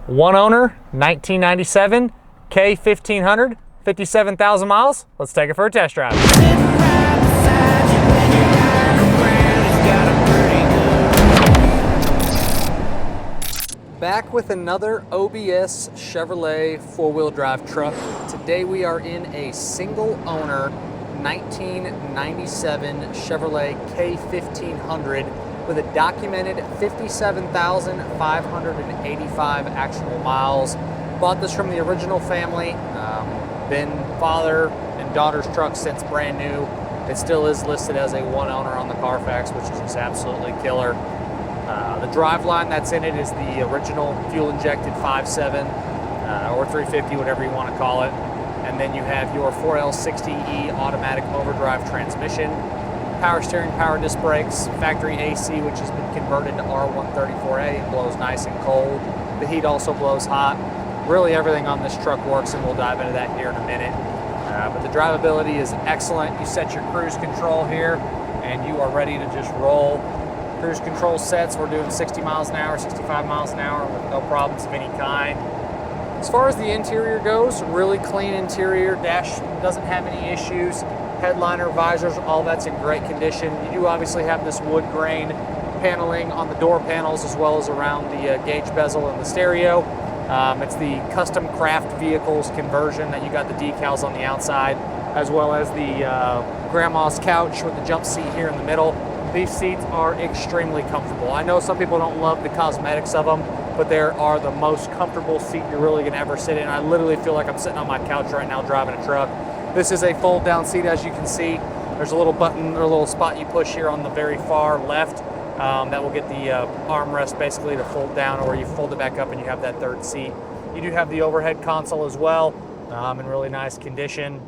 One owner, 1997, K1500, 57,000 miles. Let's take it for a test drive. Back with another OBS Chevrolet four-wheel drive truck. Today we are in a single owner 1997 Chevrolet K1500 with a documented 57,585 actual miles. Bought this from the original family. Been father and daughter's truck since brand new. It still is listed as a one owner on the Carfax, which is just absolutely killer. The driveline that's in it is the original fuel-injected 5.7 or 350, whatever you want to call it. And then you have your 4L60E automatic overdrive transmission, power steering, power disc brakes, factory AC, which has been converted to R134A and blows nice and cold. The heat also blows hot. Really everything on this truck works, and we'll dive into that here in a minute. But the drivability is excellent. You set your cruise control here, and you are ready to just roll. Cruise control sets, we're doing 60 miles an hour, 65 miles an hour with no problems of any kind. As far as the interior goes, really clean interior. Dash doesn't have any issues. Headliner, visors, all that's in great condition. You do obviously have this wood grain paneling on the door panels as well as around the gauge bezel and the stereo. It's the custom craft vehicles conversion that you got the decals on the outside, as well as the grandma's couch with the jump seat here in the middle. These seats are extremely comfortable. I know some people don't love the cosmetics of them, but they are the most comfortable seat you're really gonna ever sit in. I literally feel like I'm sitting on my couch right now driving a truck. This is a fold down seat, as you can see. There's a little button or a little spot you push here on the very far left that will get the armrest basically to fold down, or you fold it back up and you have that third seat. You do have the overhead console as well in really nice condition.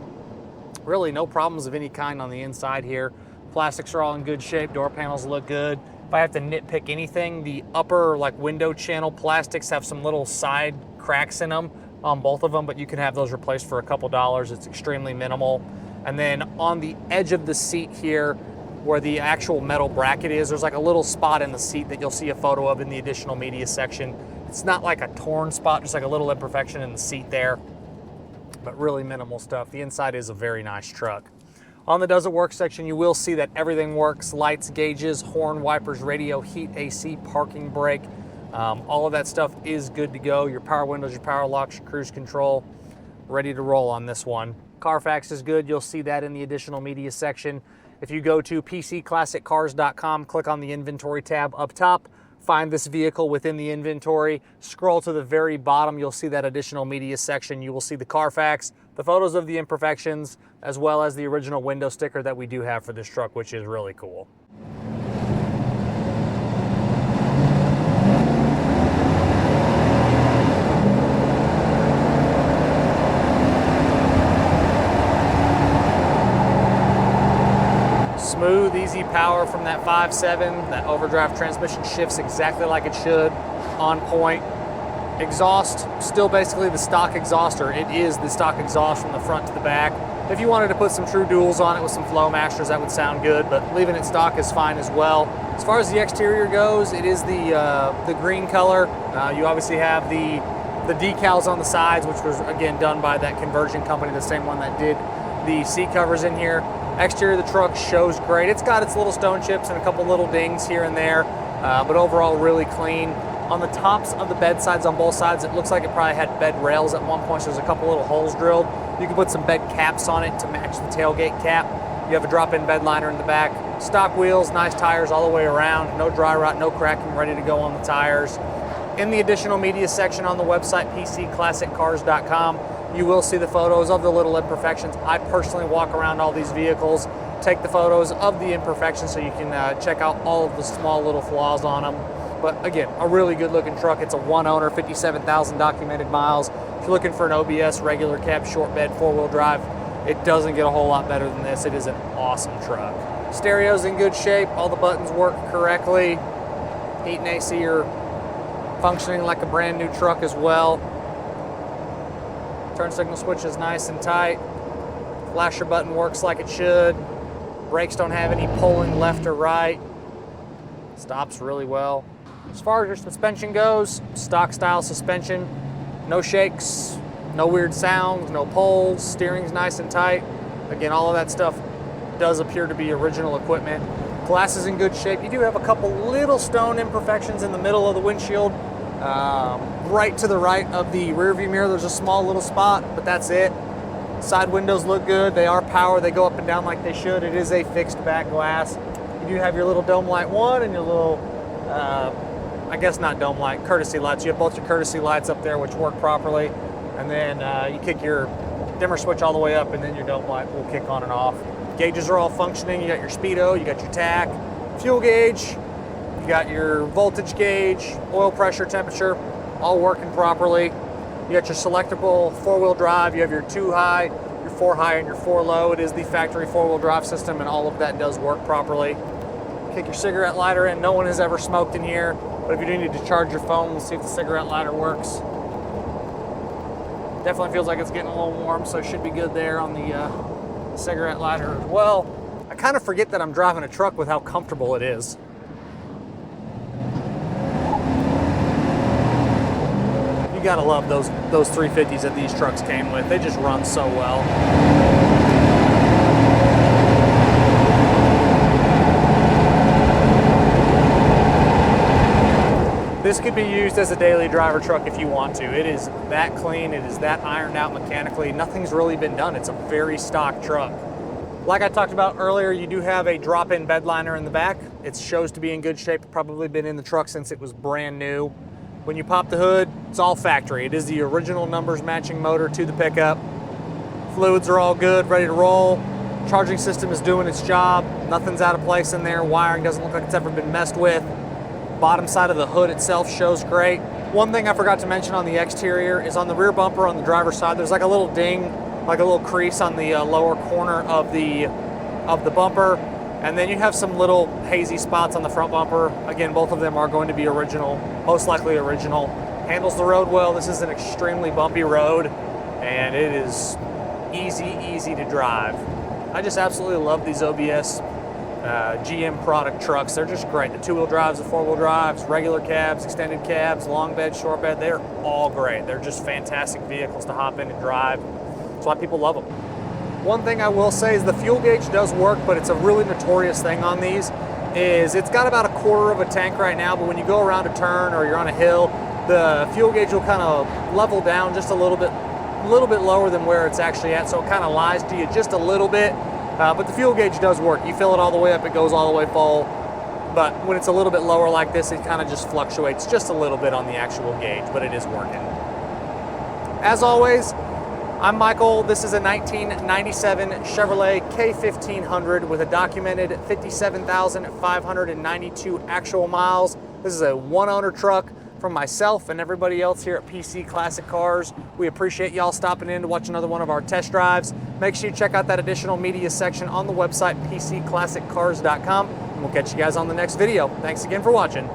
Really no problems of any kind on the inside here. Plastics are all in good shape, door panels look good. If I have to nitpick anything, the upper window channel plastics have some little side cracks in them on both of them, but you can have those replaced for a couple dollars. It's extremely minimal. And then on the edge of the seat here, where the actual metal bracket is, there's like a little spot in the seat that you'll see a photo of in the additional media section. It's not like a torn spot, just like a little imperfection in the seat there, but really minimal stuff. The inside is a very nice truck. On the Does It Work section, you will see that everything works: lights, gauges, horn, wipers, radio, heat, AC, parking brake. All of that stuff is good to go. Your power windows, your power locks, your cruise control, ready to roll on this one. Carfax is good. You'll see that in the additional media section. If you go to pcclassiccars.com, click on the inventory tab up top, find this vehicle within the inventory, scroll to the very bottom, you'll see that additional media section. You will see the Carfax, the photos of the imperfections, as well as the original window sticker that we do have for this truck, which is really cool. Smooth, easy power from that 5.7. That overdrive transmission shifts exactly like it should, on point. Exhaust, still basically the stock exhaust, or it is the stock exhaust from the front to the back. If you wanted to put some true duals on it with some flow masters, that would sound good, but leaving it stock is fine as well. As far as the exterior goes, it is the green color. You obviously have the decals on the sides, which was again done by that conversion company, the same one that did the seat covers in here. Exterior of the truck shows great. It's got its little stone chips and a couple little dings here and there, but overall really clean. On the tops of the bed sides on both sides, it looks like it probably had bed rails at one point, so there's a couple little holes drilled. You can put some bed caps on it to match the tailgate cap. You have a drop-in bed liner in the back. Stock wheels, nice tires all the way around. No dry rot, no cracking, ready to go on the tires. In the additional media section on the website, pcclassiccars.com, you will see the photos of the little imperfections. I personally walk around all these vehicles, take the photos of the imperfections so you can check out all of the small little flaws on them. But again, a really good looking truck. It's a one owner, 57,000 documented miles. If you're looking for an OBS, regular cab, short bed, four-wheel drive, it doesn't get a whole lot better than this. It is an awesome truck. Stereo's in good shape. All the buttons work correctly. Heat and AC are functioning like a brand new truck as well. Turn signal switch is nice and tight. Flasher button works like it should. Brakes don't have any pulling left or right. Stops really well. As far as your suspension goes, stock style suspension, no shakes, no weird sounds, no pulls, steering's nice and tight. Again, all of that stuff does appear to be original equipment. Glass is in good shape. You do have a couple little stone imperfections in the middle of the windshield. Right to the right of the rear view mirror, there's a small little spot, but that's it. Side windows look good. They are power. They go up and down like they should. It is a fixed back glass. You do have your little dome light one and your little, I guess not dome light, courtesy lights. You have both your courtesy lights up there, which work properly. And then you kick your dimmer switch all the way up, and then your dome light will kick on and off. Gauges are all functioning. You got your speedo, you got your tach, fuel gauge, you got your voltage gauge, oil pressure, temperature, all working properly. You got your selectable four-wheel drive. You have your 2 high, your 4 high, and your 4 low. It is the factory four-wheel drive system, and all of that does work properly. Kick your cigarette lighter in. No one has ever smoked in here, but if you do need to charge your phone, we'll see if the cigarette lighter works. Definitely feels like it's getting a little warm, so it should be good there on the cigarette lighter as well. I kind of forget that I'm driving a truck with how comfortable it is. You gotta love those 350s that these trucks came with. They just run so well. This could be used as a daily driver truck if you want to. It is that clean, it is that ironed out mechanically. Nothing's really been done. It's a very stock truck. Like I talked about earlier, you do have a drop-in bedliner in the back. It shows to be in good shape. Probably been in the truck since it was brand new. When you pop the hood, it's all factory. It is the original numbers matching motor to the pickup. Fluids are all good, ready to roll. Charging system is doing its job. Nothing's out of place in there. Wiring doesn't look like it's ever been messed with. Bottom side of the hood itself shows great. One thing I forgot to mention on the exterior is on the rear bumper on the driver's side, there's like a little ding, like a little crease on the lower corner of the bumper. And then you have some little hazy spots on the front bumper. Again, both of them are going to be original, most likely original. Handles the road well. This is an extremely bumpy road, and it is easy to drive. I just absolutely love these OBS GM product trucks. They're just great. The 2-wheel drives, the 4-wheel drives, regular cabs, extended cabs, long bed, short bed, they're all great. They're just fantastic vehicles to hop in and drive. That's why people love them. One thing I will say is the fuel gauge does work, but it's a really notorious thing on these is it's got about 1/4 of a tank right now, but when you go around a turn or you're on a hill, the fuel gauge will kind of level down just a little bit lower than where it's actually at, so it kind of lies to you just a little bit. But the fuel gauge does work. You fill it all the way up, it goes all the way full. But when it's a little bit lower like this, it kind of just fluctuates just a little bit on the actual gauge, but it is working. As always, I'm Michael. This is a 1997 Chevrolet K1500 with a documented 57,592 actual miles. This is a one-owner truck from myself and everybody else here at PC Classic Cars. We appreciate y'all stopping in to watch another one of our test drives. Make sure you check out that additional media section on the website, pcclassiccars.com, and we'll catch you guys on the next video. Thanks again for watching.